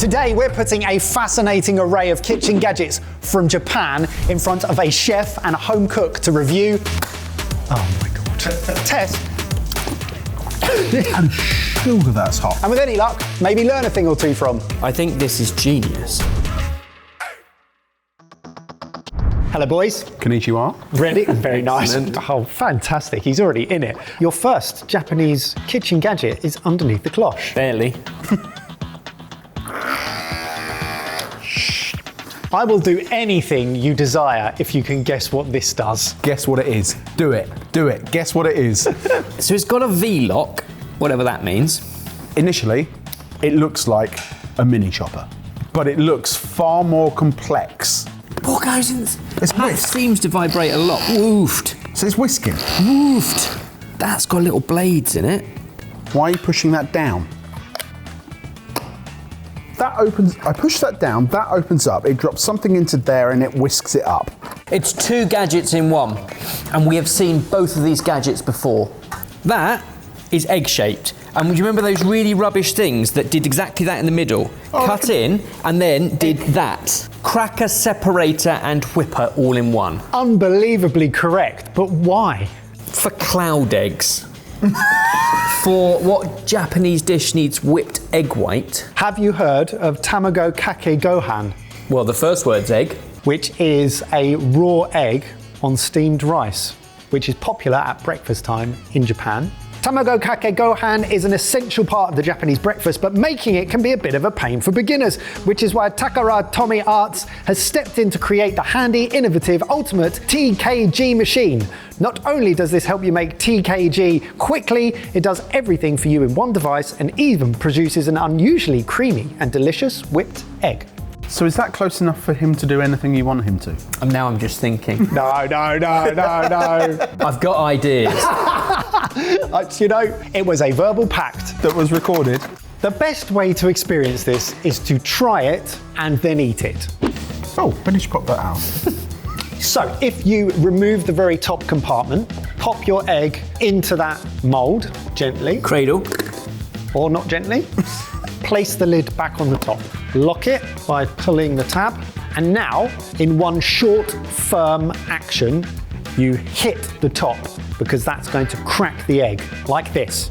Today we're putting a fascinating array of kitchen gadgets from Japan in front of a chef and a home cook to review. Oh my God. Test. I'm sure that's hot. And with any luck, maybe learn a thing or two from. I think this is genius. Hello boys. Konnichiwa. Ready? Very nice. Oh, fantastic. He's already in it. Your first Japanese kitchen gadget is underneath the cloche. Barely. I will do anything you desire if you can guess what this does. Guess what it is. Do it. Do it. Guess what it is. So it's got a V-lock, whatever that means. Initially, it looks like a mini chopper, but it looks far more complex. What goes in? It's that whisked. seems to vibrate a lot. Woofed. So it's whisking. Woofed. That's got little blades in it. Why are you pushing that down? That opens, I push that down, that opens up, it drops something into there and it whisks it up. It's two gadgets in one, and we have seen both of these gadgets before. That is egg-shaped, and do you remember those really rubbish things that did exactly that in the middle? Cut in, and then did that. Cracker, separator, and whipper all in one. Unbelievably correct, but why? For cloud eggs. For what Japanese dish needs whipped egg white? Have you heard of tamago kake gohan? Well, the first word's egg. Which is a raw egg on steamed rice, which is popular at breakfast time in Japan. Tamago kake gohan is an essential part of the Japanese breakfast, but making it can be a bit of a pain for beginners, which is why Takara Tomy Arts has stepped in to create the handy, innovative, ultimate TKG machine. Not only does this help you make TKG quickly, it does everything for you in one device and even produces an unusually creamy and delicious whipped egg. So is that close enough for him to do anything you want him to? And now I'm just thinking. No. I've got ideas. You know, it was a verbal pact. That was recorded. The best way to experience this is to try it and then eat it. Oh, when did you pop that out? So if you remove the very top compartment, pop your egg into that mould gently, Cradle. or not gently, place the lid back on the top. Lock it by pulling the tab, and now in one short, firm action, you hit the top because that's going to crack the egg like this.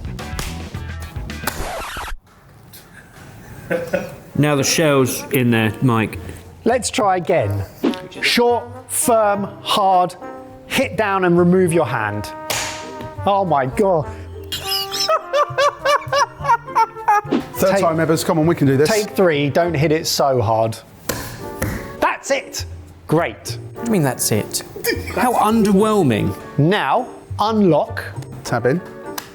Now the shell's in there, Mike. Let's try again. Short, firm, hard, hit down and remove your hand. Oh my God. Third time, Ebbers, come on, we can do this. Take 3, don't hit it so hard. That's it. Great. What do you mean that's it? How underwhelming. Now, unlock, Tab in.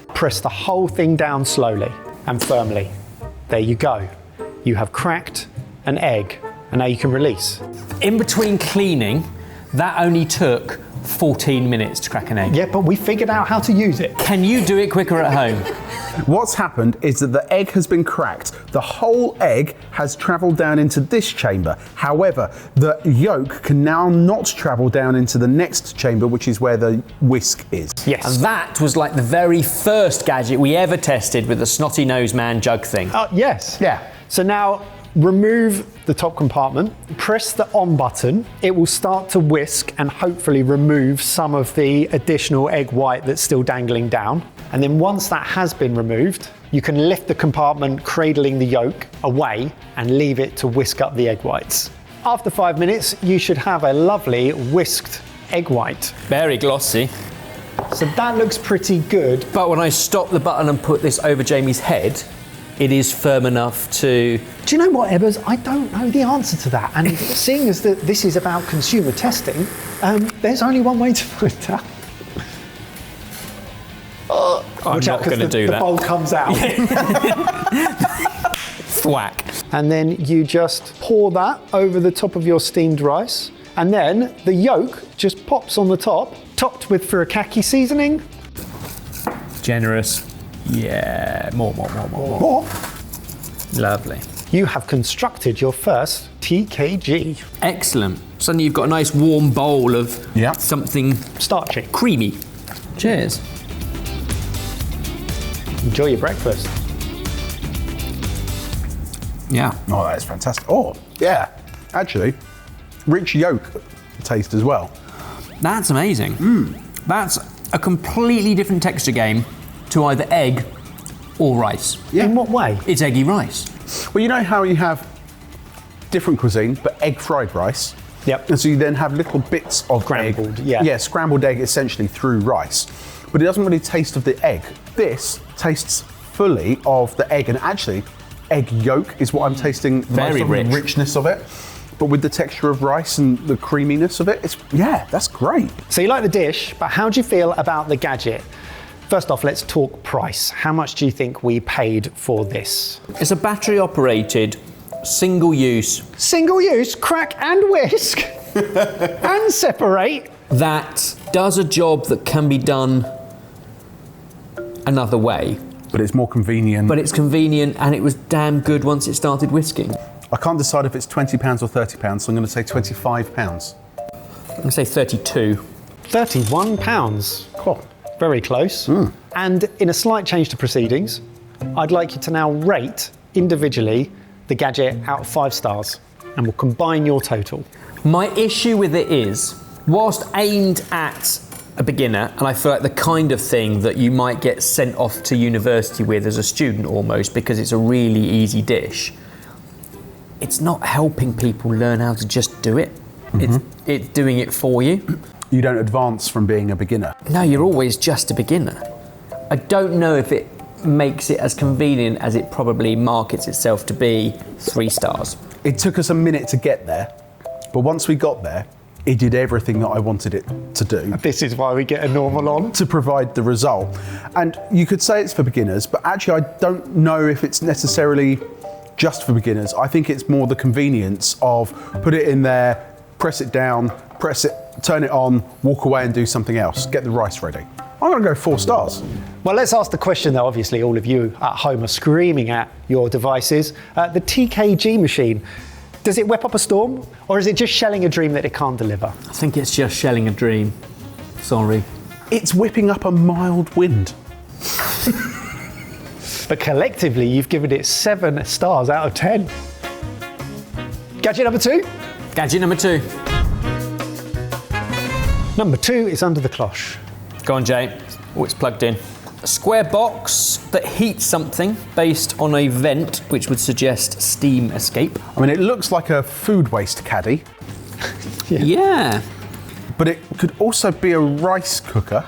press the whole thing down slowly and firmly. There you go. You have cracked an egg, and now you can release. In between cleaning, that only took 14 minutes to crack an egg. Yeah, but we figured out how to use it. Can you do it quicker at home? What's happened is that the egg has been cracked. The whole egg has travelled down into this chamber. However, the yolk can now not travel down into the next chamber, which is where the whisk is. Yes. And that was like the very first gadget we ever tested with the snotty nose man jug thing. Yes. Yeah. So now remove the top compartment, press the on button. It will start to whisk and hopefully remove some of the additional egg white that's still dangling down. And then once that has been removed, you can lift the compartment cradling the yolk away and leave it to whisk up the egg whites. After 5 minutes, you should have a lovely whisked egg white. Very glossy. So that looks pretty good. But when I stop the button and put this over Jamie's head, it is firm enough to... Do you know what, Ebbers? I don't know the answer to that. And seeing as that this is about consumer testing, there's only one way to find out. I'm not going to do the that. The bowl comes out. Thwack. And then you just pour that over the top of your steamed rice. And then the yolk just pops on the top, topped with furikake seasoning. Generous. Yeah, more. More. Lovely. You have constructed your first TKG. Excellent. Suddenly you've got a nice warm bowl of something Starchy. creamy. Cheers. Enjoy your breakfast. Yeah. Oh, that is fantastic. Oh, yeah. Actually, rich yolk taste as well. That's amazing. That's a completely different texture game to either egg or rice. Yeah. In what way? It's eggy rice. Well, you know how you have different cuisine, but egg fried rice? Yep. And so you then have little bits of Scrambled, egg. yeah. Yeah, scrambled egg essentially through rice. But it doesn't really taste of the egg. This tastes fully of the egg, and actually, egg yolk is what I'm tasting Very most of rich. the richness of it. But with the texture of rice and the creaminess of it, that's great. So you like the dish, but how do you feel about the Gadget? First off, let's talk price. How much do you think we paid for this? It's a battery operated, single use, Single use, crack and whisk, and separate. that does a job that can be done another way. But it's more convenient. But it's convenient and it was damn good once it started whisking. I can't decide if it's £20 or £30, so I'm going to say £25. I'm going to say 32. £31. Cool. Very close. And in a slight change to proceedings, I'd like you to now rate individually the Gadget out of 5 stars, and we'll combine your total. My issue with it is, whilst aimed at a beginner, and I feel like the kind of thing that you might get sent off to university with as a student almost, because it's a really easy dish, it's not helping people learn how to just do it. It's doing it for you. You don't advance from being a beginner. No, you're always just a beginner. I don't know if it makes it as convenient as it probably markets itself to be 3 stars. It took us a minute to get there, but once we got there, it did everything that I wanted it to do This is why we get a normal on. to provide the result. And you could say it's for beginners, but actually I don't know if it's necessarily just for beginners. I think it's more the convenience of put it in there, press it down, press it, turn it on, walk away and do something else, get the rice ready. I'm going to go 4 stars. Well, let's ask the question that obviously all of you at home are screaming at your devices. The TKG machine, does it whip up a storm, or is it just shelling a dream that it can't deliver? I think it's just shelling a dream. Sorry. It's whipping up a mild wind. But collectively, you've given it 7 stars out of 10. Gadget number 2? Gadget number 2. Number 2 is under the cloche. Go on, Jay. Oh, it's plugged in. A square box that heats something based on a vent, which would suggest steam escape. I mean, it looks like a food waste caddy, Yeah. but it could also be a rice cooker.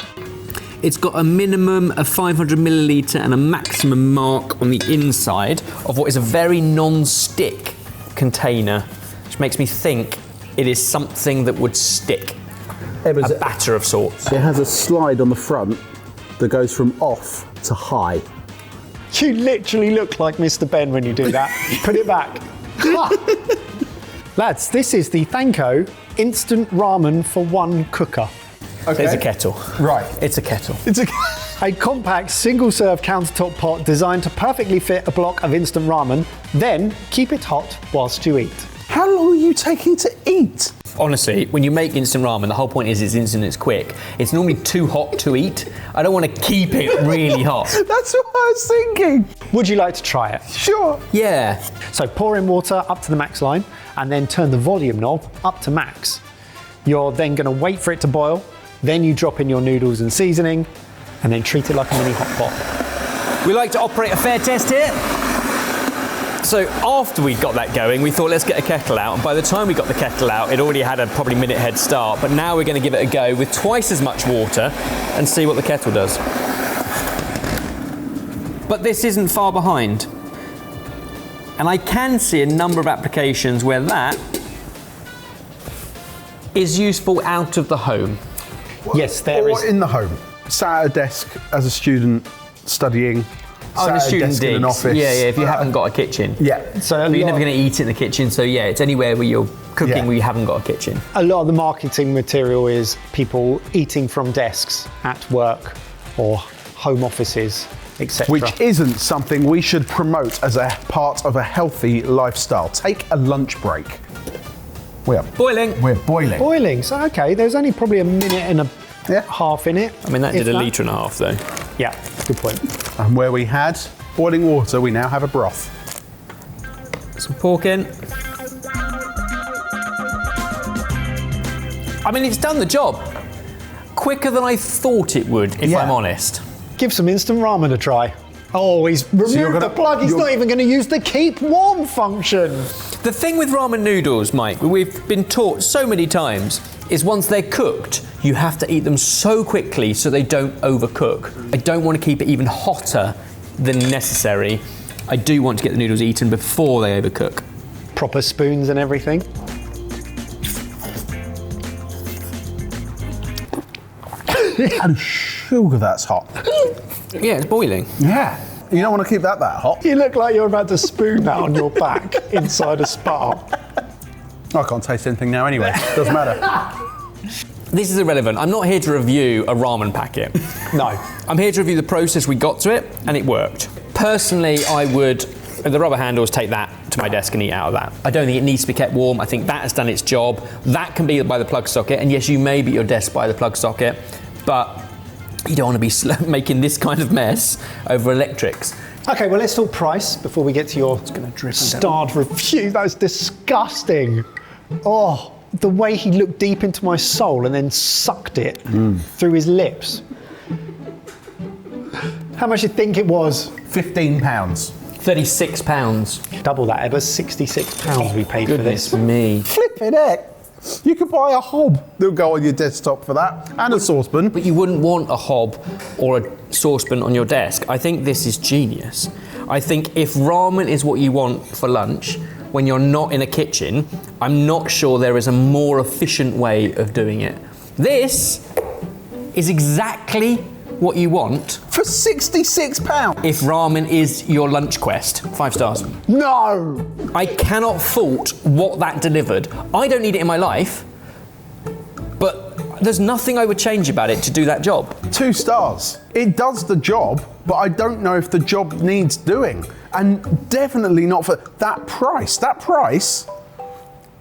It's got a minimum of 500 millilitre and a maximum mark on the inside of what is a very non-stick container, which makes me think it is something that would stick. A batter of sorts. It has a slide on the front that goes from off to high. You literally look like Mr. Ben when you do that. Put it back. Lads, this is the Thanko Instant Ramen for One cooker. Okay. It's a kettle. Right. It's a kettle. It's A compact single-serve countertop pot designed to perfectly fit a block of instant ramen, then keep it hot whilst you eat. How long are you taking to eat? Honestly, when you make instant ramen, the whole point is it's instant, it's quick. It's normally too hot to eat. I don't want to keep it really hot. That's what I was thinking. Would you like to try it? Sure. Yeah. So pour in water up to the max line and then turn the volume knob up to max. You're then going to wait for it to boil, then you drop in your noodles and seasoning and then treat it like a mini hot pot. We like to operate a fair test here. So after we got that going, we thought let's get a kettle out, and by the time we got the kettle out, it already had a probably minute head start, but now we're going to give it a go with twice as much water and see what the kettle does. But this isn't far behind. And I can see a number of applications where that is useful out of the home. Yes, there Or is. in the home. Sat at a desk as a student studying. Oh, sat the at a student desk in an digs. office. Yeah, if you haven't got a kitchen. Yeah. So But you're never going to eat in the kitchen, so yeah, it's anywhere where you're cooking Yeah. where you haven't got a kitchen. A lot of the marketing material is people eating from desks at work or home offices, etc. Which isn't something we should promote as a part of a healthy lifestyle. Take a lunch break. We're Boiling. boiling. boiling. So okay, there's only probably a minute and a Yeah. half in it. I mean, that if did a litre and a half though. Yeah, good point. And where we had boiling water, we now have a broth. Some pork in. I mean, it's done the job. Quicker than I thought it would, if I'm honest. Give some instant ramen a try. Oh, he's removed the plug. He's not even going to use the keep warm function. The thing with ramen noodles, Mike, we've been taught so many times, is once they're cooked, you have to eat them so quickly so they don't overcook. I don't want to keep it even hotter than necessary. I do want to get the noodles eaten before they overcook. Proper spoons and everything. And sugar, that's hot. Yeah, it's boiling. Yeah. You don't want to keep that hot. You look like you're about to spoon that on your back inside a spa. I can't taste anything now anyway. Doesn't matter. This is irrelevant. I'm not here to review a ramen packet. No. I'm here to review the process we got to it, and it worked. Personally, I would, with the rubber handles, take that to my desk and eat out of that. I don't think it needs to be kept warm. I think that has done its job. That can be by the plug socket, and yes, you may be at your desk by the plug socket, but you don't want to be making this kind of mess over electrics. Okay, well, let's talk price before we get to your starred review. That was disgusting. Oh, the way he looked deep into my soul and then sucked it through his lips. How much do you think it was? £15. £36. Double that, Ebba. £66 we paid for this. Goodness me. Flipping heck. You could buy a hob that'll go on your desktop for that, and a saucepan. But you wouldn't want a hob or a saucepan on your desk. I think this is genius. I think if ramen is what you want for lunch, when you're not in a kitchen, I'm not sure there is a more efficient way of doing it. This is exactly what you want For £66? if ramen is your lunch quest. 5 stars. No! I cannot fault what that delivered. I don't need it in my life, but there's nothing I would change about it to do that job. 2 stars. It does the job, but I don't know if the job needs doing. And definitely not for that price. That price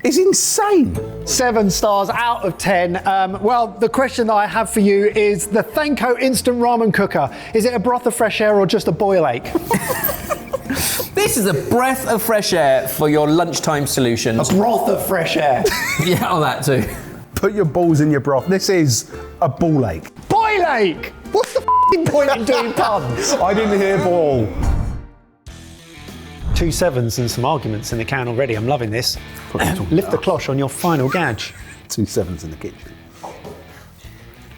is insane. 7 stars out of 10. Well, the question that I have for you is the Thanko instant ramen cooker. Is it a breath of fresh air or just a boil ache? This is a breath of fresh air for your lunchtime solutions. A broth of fresh air. Yeah, oh, that too. Put your balls in your broth. This is a ball ache. Boil ache! What's the f***ing point in doing puns? I didn't hear ball. 2 sevens and some arguments in the can already. I'm loving this. Lift the cloche on your final gadge. 2 sevens in the kitchen.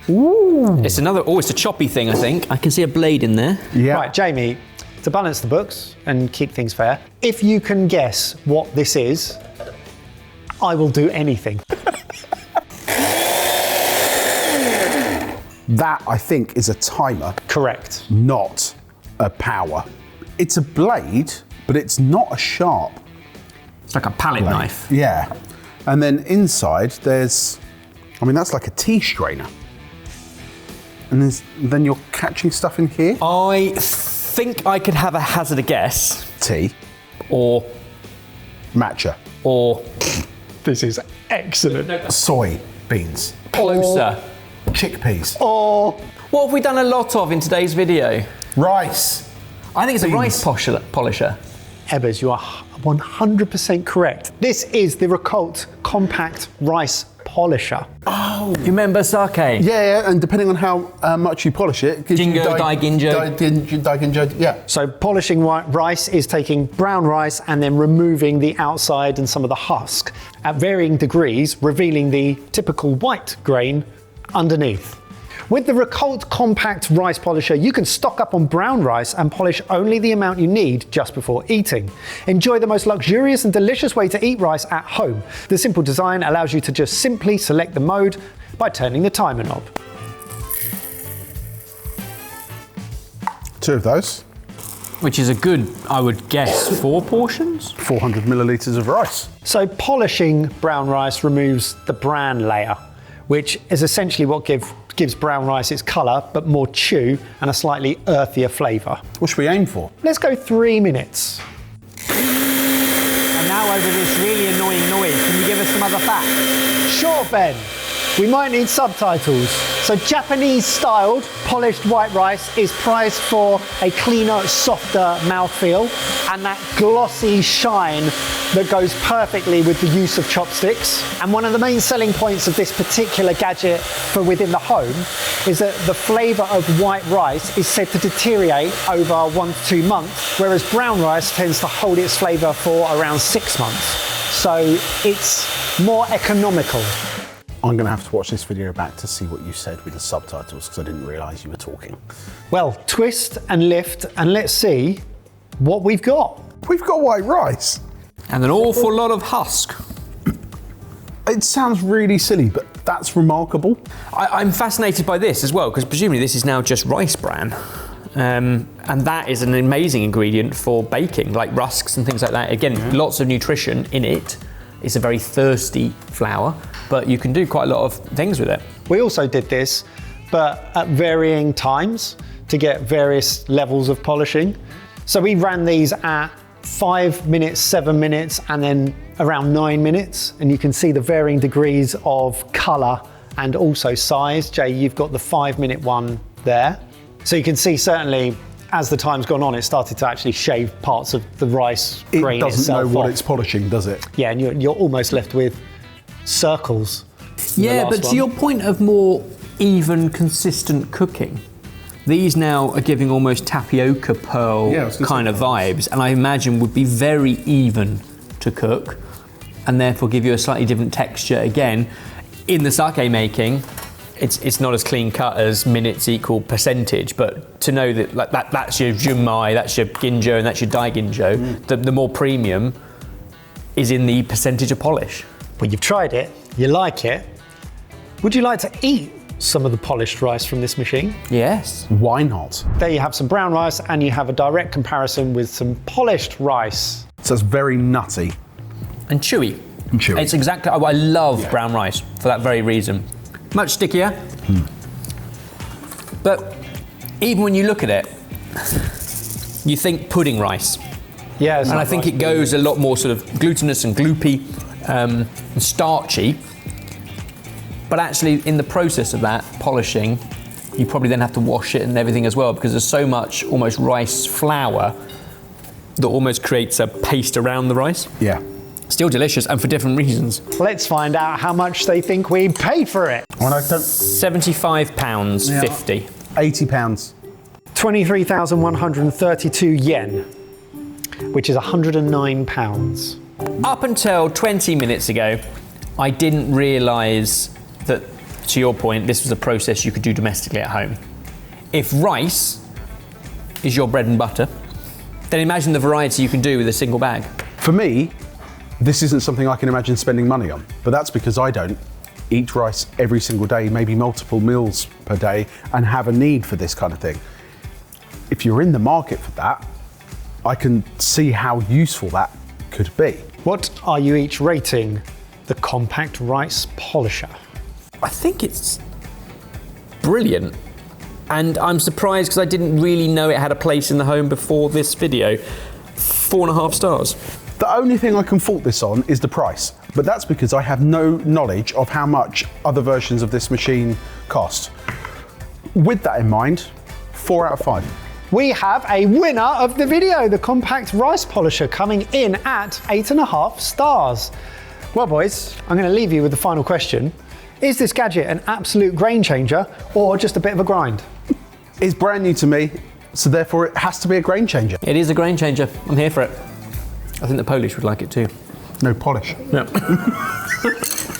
Ooh. It's another, it's a choppy thing, I think. I can see a blade in there. Yeah. Right, Jamie, to balance the books and keep things fair, if you can guess what this is, I will do anything. That, I think, is a timer, Correct. not a power. It's a blade, but it's not a sharp It's like a palette blade. knife. Yeah. And then inside there's, that's like a tea strainer. And then you're catching stuff in here. I think I could have a hazard a guess, Tea, or matcha, This is excellent. soy beans, closer. chickpeas, Oh, What have we done a lot of in today's video? rice. I think it's a Beans. rice polisher. Ebbers, you are 100% correct. This is the Recult Compact Rice Polisher. You remember sake? Yeah, and depending on how much you polish it, gives you Jingo, daiginjo. daiginjo, yeah. So polishing rice is taking brown rice and then removing the outside and some of the husk at varying degrees, revealing the typical white grain underneath. With the Recult Compact Rice Polisher, you can stock up on brown rice and polish only the amount you need just before eating. Enjoy the most luxurious and delicious way to eat rice at home. The simple design allows you to just simply select the mode by turning the timer knob. 2 of those, Which is a good, I would guess, 4 portions? 400 millilitres of rice. So polishing brown rice removes the bran layer, which is essentially what gives brown rice its colour, but more chew and a slightly earthier flavour. What should we aim for? Let's go 3 minutes. And now over this really annoying noise, can you give us some other facts? Sure, Ben. we might need subtitles. So Japanese styled polished white rice is prized for a cleaner, softer mouthfeel and that glossy shine that goes perfectly with the use of chopsticks. And one of the main selling points of this particular gadget for within the home is that the flavour of white rice is said to deteriorate over 1 to 2 months, whereas brown rice tends to hold its flavour for around 6 months. So it's more economical. I'm going to have to watch this video back to see what you said with the subtitles because I didn't realise you were talking. Well, twist and lift and let's see what we've got. We've got white rice. And an awful lot of husk. It sounds really silly, but that's remarkable. I'm fascinated by this as well, because presumably this is now just rice bran. And that is an amazing ingredient for baking, like rusks and things like that. Again, lots of nutrition in it. It's a very thirsty flour, but you can do quite a lot of things with it. We also did this, but at varying times to get various levels of polishing. So we ran these at 5 minutes, 7 minutes, and then around 9 minutes. And you can see the varying degrees of colour and also size. Jay, you've got the 5 minute one there. So you can see certainly as the time's gone on, it started to actually shave parts of the rice grain It doesn't know itself what off. it's polishing, does it? Yeah, and you're almost left with circles. Yeah, last but to one. your point of more even, consistent cooking, these now are giving almost tapioca pearl Yeah, I was gonna kind say of vibes, and I imagine would be very even to cook, and therefore give you a slightly different texture again. In the sake making, it's not as clean cut as minutes equal percentage, but to know that like that's your junmai, that's your ginjo, and that's your daiginjo, the more premium is in the percentage of polish. Well, you've tried it, you like it. Would you like to eat some of the polished rice from this machine? Yes. Why not? There you have some brown rice and you have a direct comparison with some polished rice. So it's very nutty. And chewy. And chewy. It's exactly, I love brown rice for that very reason. Much stickier. But even when you look at it, you think pudding rice. Yeah, And I think it goes a lot more sort of glutinous and gloopy and starchy. But actually, in the process of that polishing, you probably then have to wash it and everything as well, because there's so much almost rice flour that almost creates a paste around the rice. Yeah. Still delicious, and for different reasons. Let's find out how much they think we paid for it. When I don't, £75.50. £80. 23,132 yen, which is £109. Up until 20 minutes ago, I didn't realise that, to your point, this was a process you could do domestically at home. If rice is your bread and butter, then imagine the variety you can do with a single bag. For me, this isn't something I can imagine spending money on, but that's because I don't eat rice every single day, maybe multiple meals per day, and have a need for this kind of thing. If you're in the market for that, I can see how useful that could be. What are you each rating the compact rice polisher? I think it's brilliant. And I'm surprised because I didn't really know it had a place in the home before this video. 4.5 stars. The only thing I can fault this on is the price, but that's because I have no knowledge of how much other versions of this machine cost. With that in mind, 4 out of 5. We have a winner of the video, the compact rice polisher, coming in at 8.5 stars. Well, boys, I'm going to leave you with the final question. Is this gadget an absolute grain changer or just a bit of a grind? It's brand new to me, so therefore it has to be a grain changer. It is a grain changer. I'm here for it. I think the Polish would like it too. No polish. No.